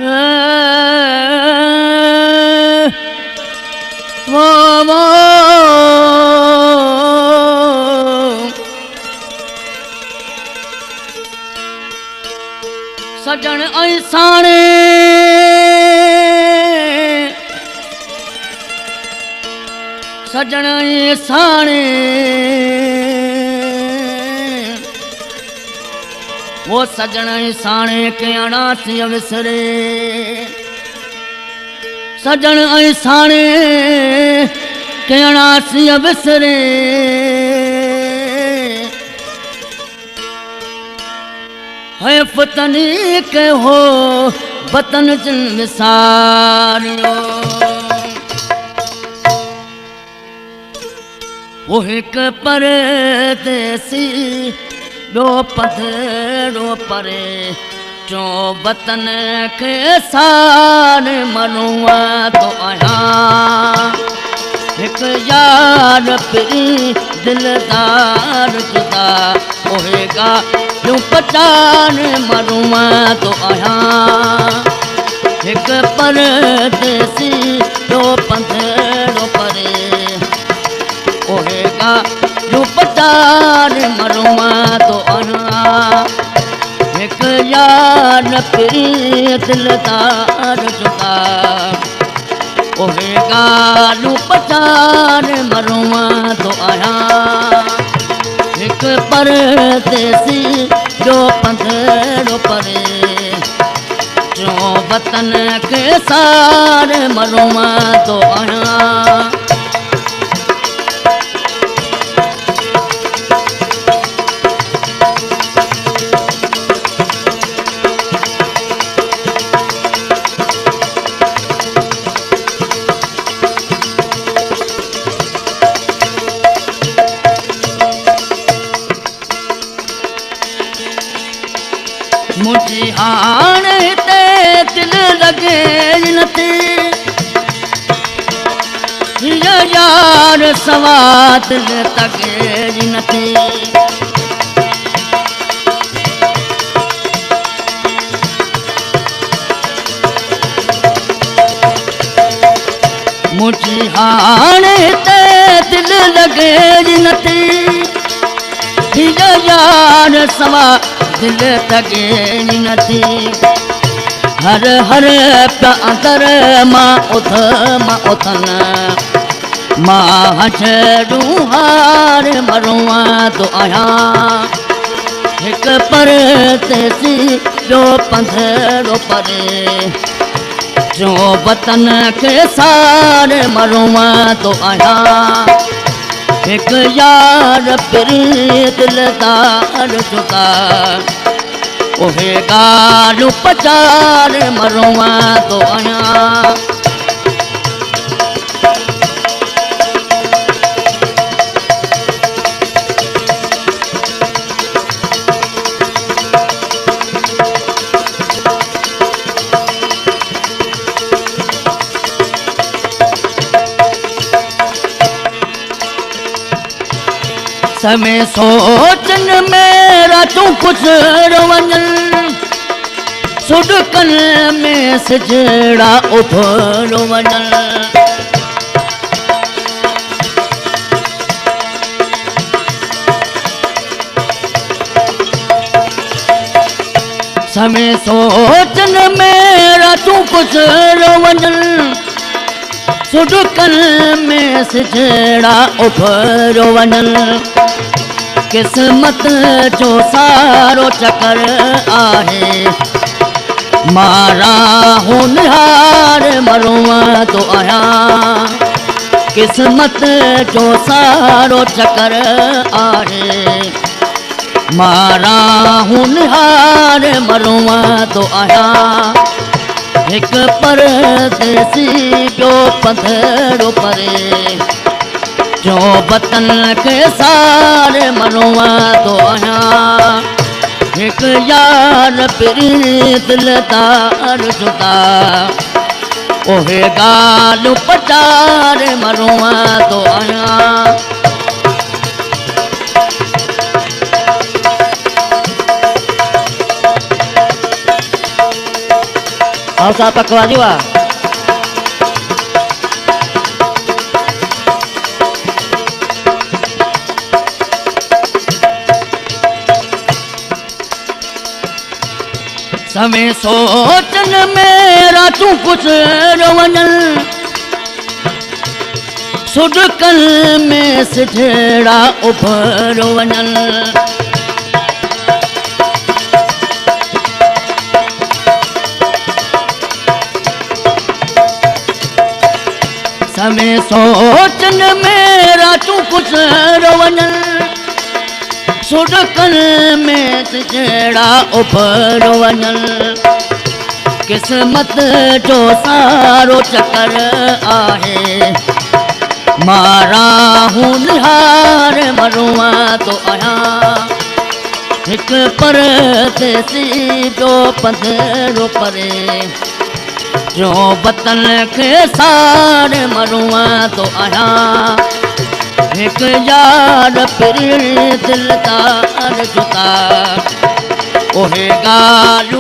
वो सजन ऐं साणे सजन ऐं साणे वो सजन ऐं साणे कयाणा थी विसरे सजन ऐं साणे कयाणा थी विसरे है फतनी के हो वतन जिन विसारियो वो एक परदेसी दो पधरो परे जो वतन के सार मनुआ तो आया एक यार परी दिलदार जुदा होएगा यूं पचान मरुआ तो आया एक परदेसी दो पधरो परे होएगा यूं पचान मरुआ तो आया एक यार परी दिलदार जुदा होएगा यूं पचान मरुआ तो आया एक परदेसी जो पधरो परे जो वतन के सार मरुआ तो आया मुझी हाण ते दिल लगे नथी यार सवा दिल तगे नथी मुझी हाण ते दिल लगे नथी यार सवा दिल तगे नथी हर हर अंदर मां उथन मां छड़ू हार मरुआ तो आया एक परदेसी जो पधरो परे जो वतन के सार मरुआ तो आया एक यार परी दिलदार जुदा होएगा यूं पचार मरुआ तो आया समय सोचन मेरा तू कुछ रवंजन सुडकन में सजड़ा उभरो वजन समय सोचन मेरा तू कुछ रवंजन सुडकन में सजड़ा उभरो वजन किस्मत जो सारो चक्कर आहे मारा होनहार मरुआ तो आया किस्मत जो सारो चक्कर आहे मारा होनहार मरुआ तो आया एक परदेसी जो पधरो परे जो वतन के सार मरुआ तो आया एक यार परी दिलदार जुदा होएगा यूं पचार मरुआ तो आया भावसा पकवाजी वाह। समय सोचन मेरा तू कुछ रोवनल सुडकल में सिठेड़ा उभर वनल। समय सोचन मेरा तू कुछ रोवनल सुडकल में सिठेड़ा उभर वनल। किस्मत जो सारो चक्कर आहे मारा हूँ निहार मरुआ तो आया एक पर तेसी जो पंधरो परे जो बतन के सार मरुआ तो आया एक यार फिर दिल तार जुता ओहे गालू